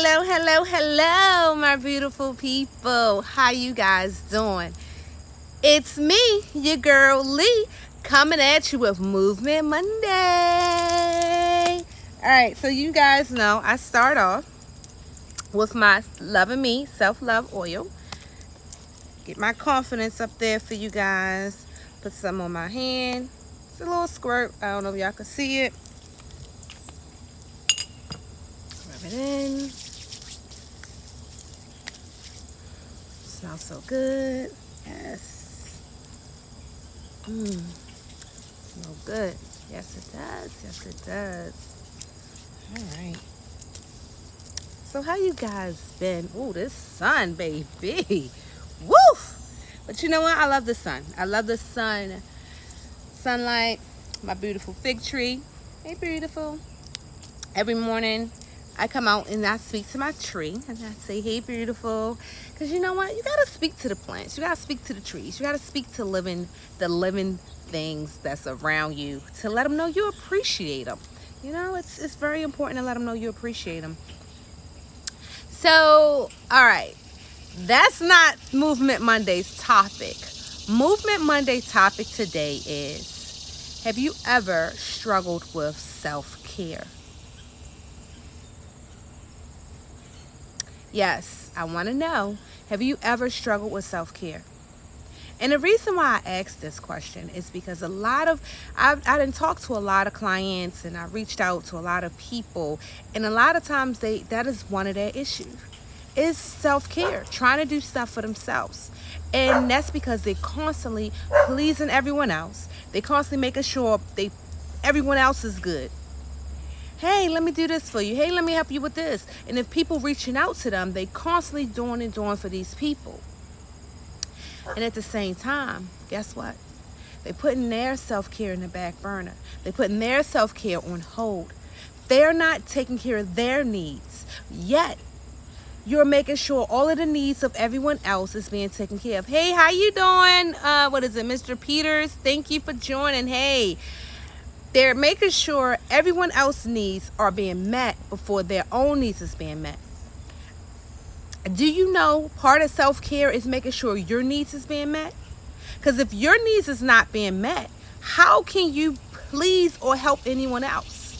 Hello, hello, hello, my beautiful people. How you guys doing? It's me, your girl Lee, coming at you with Movement Monday. All right, so you guys know I start off with my Loving Me Self-Love Oil. Get my confidence up there for you guys. Put some on my hand. It's a little squirt. I don't know if y'all can see it. Rub it in. Smells so good. Yes. Smell good. Yes, it does. Yes, it does. All right. So how you guys been? Ooh, this sun, baby. Woo! But you know what? I love the sun. I love the sun. Sunlight. My beautiful fig tree. Hey, beautiful. Every morning, I come out and I speak to my tree and I say, hey, beautiful. Because you know what? You got to speak to the plants. You got to speak to the trees. You got to speak to the living things that's around you to let them know you appreciate them. You know, it's very important to let them know you appreciate them. So, all right. That's not Movement Monday's topic. Movement Monday topic today is, have you ever struggled with self-care? Yes, I want to know, have you ever struggled with self-care? And the reason why I asked this question is because I didn't talk to a lot of clients and I reached out to a lot of people, and a lot of times that is one of their issues, is self-care, trying to do stuff for themselves. And that's because they're constantly pleasing everyone else. They're constantly making sure everyone else is good. Hey, let me do this for you. Hey, let me help you with this. And if people reaching out to them, they constantly doing for these people. And at the same time, guess what? They're putting their self-care in the back burner. They're putting their self-care on hold. They're not taking care of their needs. Yet, you're making sure all of the needs of everyone else is being taken care of. Hey, how you doing? What is it, Mr. Peters? Thank you for joining. Hey. They're making sure everyone else's needs are being met before their own needs is being met. Do you know part of self-care is making sure your needs is being met? Because if your needs is not being met, how can you please or help anyone else?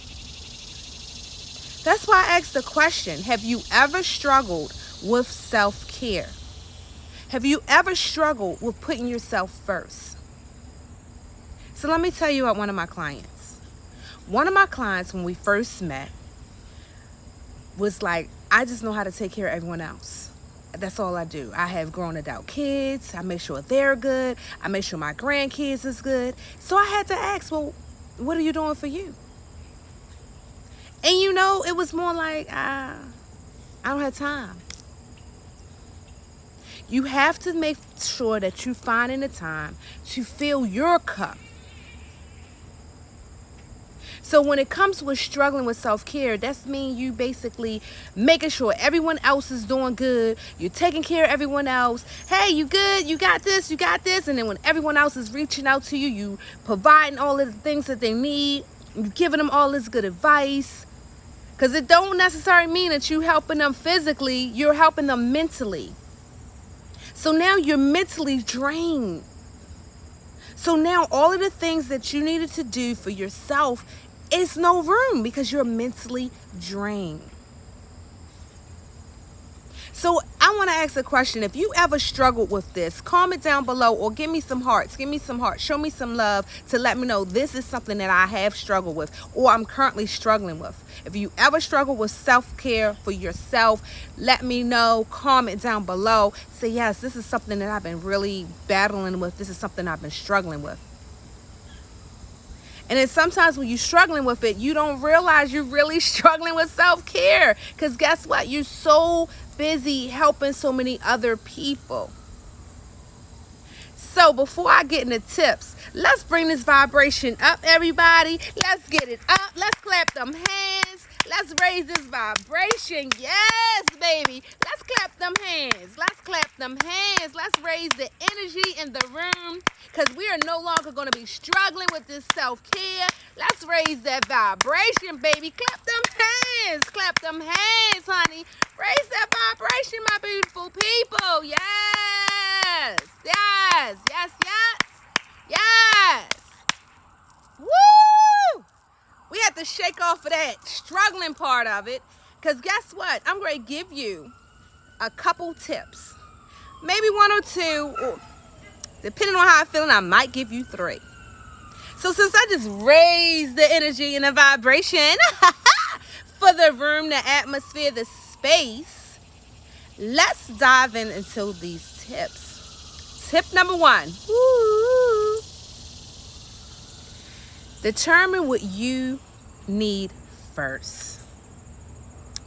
That's why I asked the question, have you ever struggled with self-care? Have you ever struggled with putting yourself first? So let me tell you about one of my clients. One of my clients, when we first met, was like, I just know how to take care of everyone else. That's all I do. I have grown adult kids. I make sure they're good. I make sure my grandkids is good. So I had to ask, well, what are you doing for you? And you know, it was more like, I don't have time. You have to make sure that you find in the time to fill your cup. So when it comes with struggling with self-care, that's mean you basically making sure everyone else is doing good. You're taking care of everyone else. Hey, you good? You got this? You got this? And then when everyone else is reaching out to you, you providing all of the things that they need. You giving them all this good advice. Because it don't necessarily mean that you helping them physically. You're helping them mentally. So now you're mentally drained. So now all of the things that you needed to do for yourself, it's no room because you're mentally drained. So I want to ask a question. If you ever struggled with this, comment down below or give me some hearts. Give me some hearts. Show me some love to let me know this is something that I have struggled with or I'm currently struggling with. If you ever struggle with self-care for yourself, let me know. Comment down below. Say, yes, this is something that I've been really battling with. This is something I've been struggling with. And then sometimes when you're struggling with it, you don't realize you're really struggling with self-care. Because guess what? You're so busy helping so many other people. So before I get into tips, let's bring this vibration up, everybody. Let's get it up. Let's clap them hands. Let's raise this vibration. Yes, baby. Let's clap them hands. Let's clap them hands. Let's raise the energy in the room because we are no longer going to be struggling with this self-care. Let's raise that vibration, baby. Clap them hands. Clap them hands, honey. honey. Raise that vibration, my beautiful people. Yes. Yes. Yes. Yes. Yes. Woo! We have to shake off of that struggling part of it. Because guess what? I'm going to give you a couple tips. Maybe one or two. Or depending on how I'm feeling, I might give you 3. So since I just raised the energy and the vibration for the room, the atmosphere, the space, let's dive into these tips. Tip number 1. Woo, determine what you need first.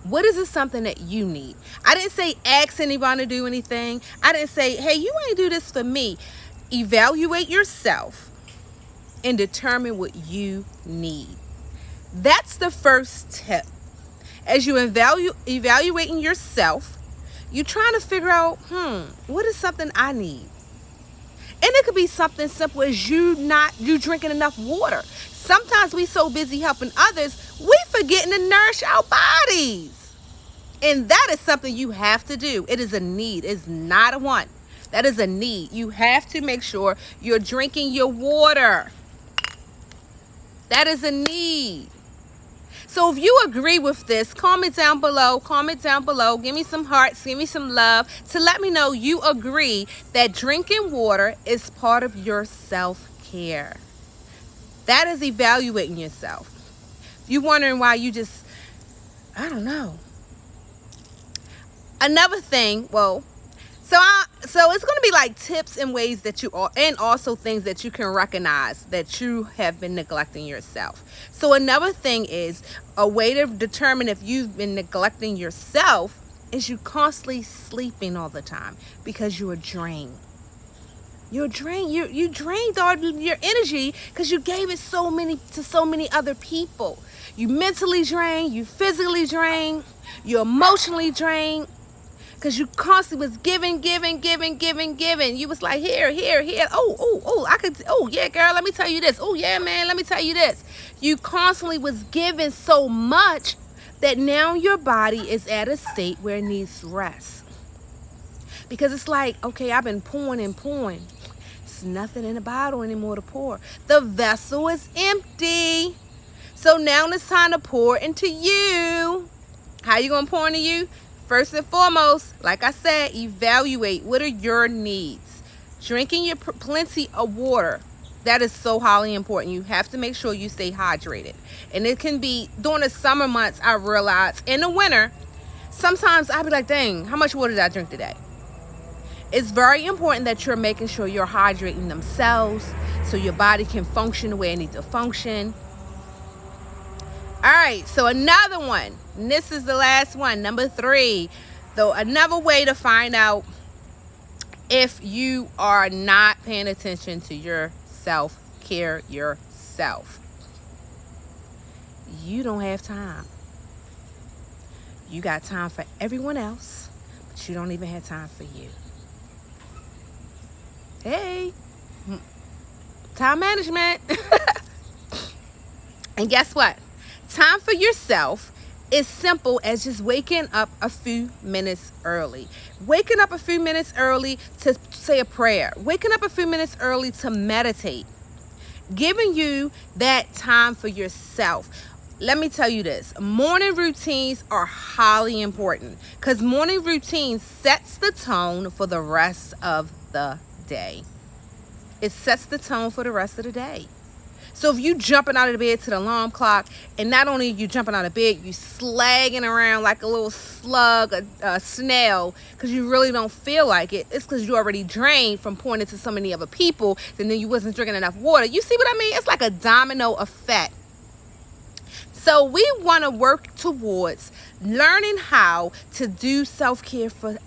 What is it something that you need? I didn't say ask anyone to do anything. I didn't say, hey, you ain't do this for me. Evaluate yourself and determine what you need. That's the first tip. As you evaluating yourself, you're trying to figure out, what is something I need? And it could be something simple as you drinking enough water. Sometimes we so busy helping others, we forgetting to nourish our bodies. And that is something you have to do. It is a need. It's not a want. That is a need. You have to make sure you're drinking your water. That is a need. So if you agree with this, comment down below. Give me some hearts, give me some love to let me know you agree that drinking water is part of your self-care. That is evaluating yourself. You're wondering why you just, I don't know. Another thing, so it's going to be like tips and ways that you are, and also things that you can recognize that you have been neglecting yourself. So another thing is a way to determine if you've been neglecting yourself is you constantly sleeping all the time because you are drained. You're drained. You drained all your energy because you gave it to so many other people. You mentally drained. You physically drained. You're emotionally drained. Because you constantly was giving. You was like, here. Oh, yeah, girl, let me tell you this. Oh, yeah, man, let me tell you this. You constantly was giving so much that now your body is at a state where it needs rest. Because it's like, okay, I've been pouring. There's nothing in the bottle anymore to pour. The vessel is empty. So now it's time to pour into you. How you going to pour into you? First and foremost, like I said, evaluate what are your needs. Drinking your plenty of water. That is so highly important. You have to make sure you stay hydrated. And it can be during the summer months, I realize. In the winter, sometimes I'll be like, dang, how much water did I drink today? It's very important that you're making sure you're hydrating them cells so your body can function the way it needs to function. All right, so another one. And this is the last one, number 3. Though another way to find out if you are not paying attention to your self-care yourself. You don't have time. You got time for everyone else, but you don't even have time for you. Hey, time management. And guess what? Time for yourself is simple as just waking up a few minutes early. Waking up a few minutes early to say a prayer. Waking up a few minutes early to meditate. Giving you that time for yourself. Let me tell you this. Morning routines are highly important because morning routine sets the tone for the rest of the day. It sets the tone for the rest of the day. So if you jumping out of the bed to the alarm clock, and not only you jumping out of bed, you slagging around like a little slug, a snail, because you really don't feel like it. It's because you already drained from pouring into so many other people, and then you wasn't drinking enough water. You see what I mean? It's like a domino effect. So we want to work towards learning how to do self-care for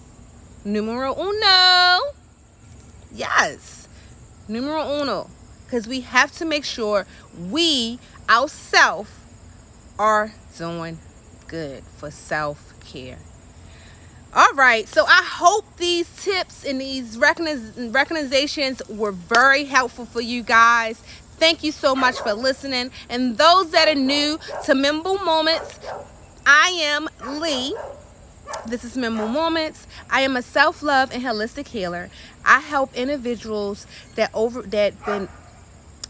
numero uno. Yes, numero uno. Because we have to make sure we, ourselves, are doing good for self-care. All right. So I hope these tips and these recognitions were very helpful for you guys. Thank you so much for listening. And those that are new to Memble Moments, I am Lee. This is Memo Moments. I am a self-love and holistic healer. I help individuals I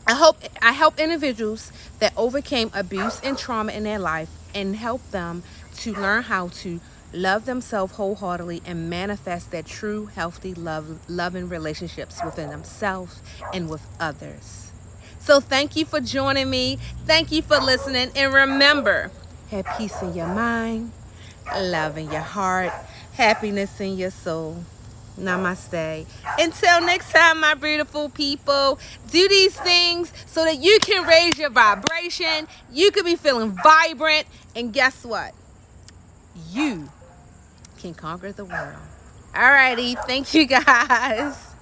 help individuals that overcame abuse and trauma in their life and help them to learn how to love themselves wholeheartedly and manifest their true healthy loving relationships within themselves and with others. So thank you for joining me. Thank you for listening. And remember, have peace in your mind, love in your heart, happiness in your soul. Namaste. Until next time, my beautiful people, do these things so that you can raise your vibration. You could be feeling vibrant. And guess what? You can conquer the world. Alrighty. Thank you, guys.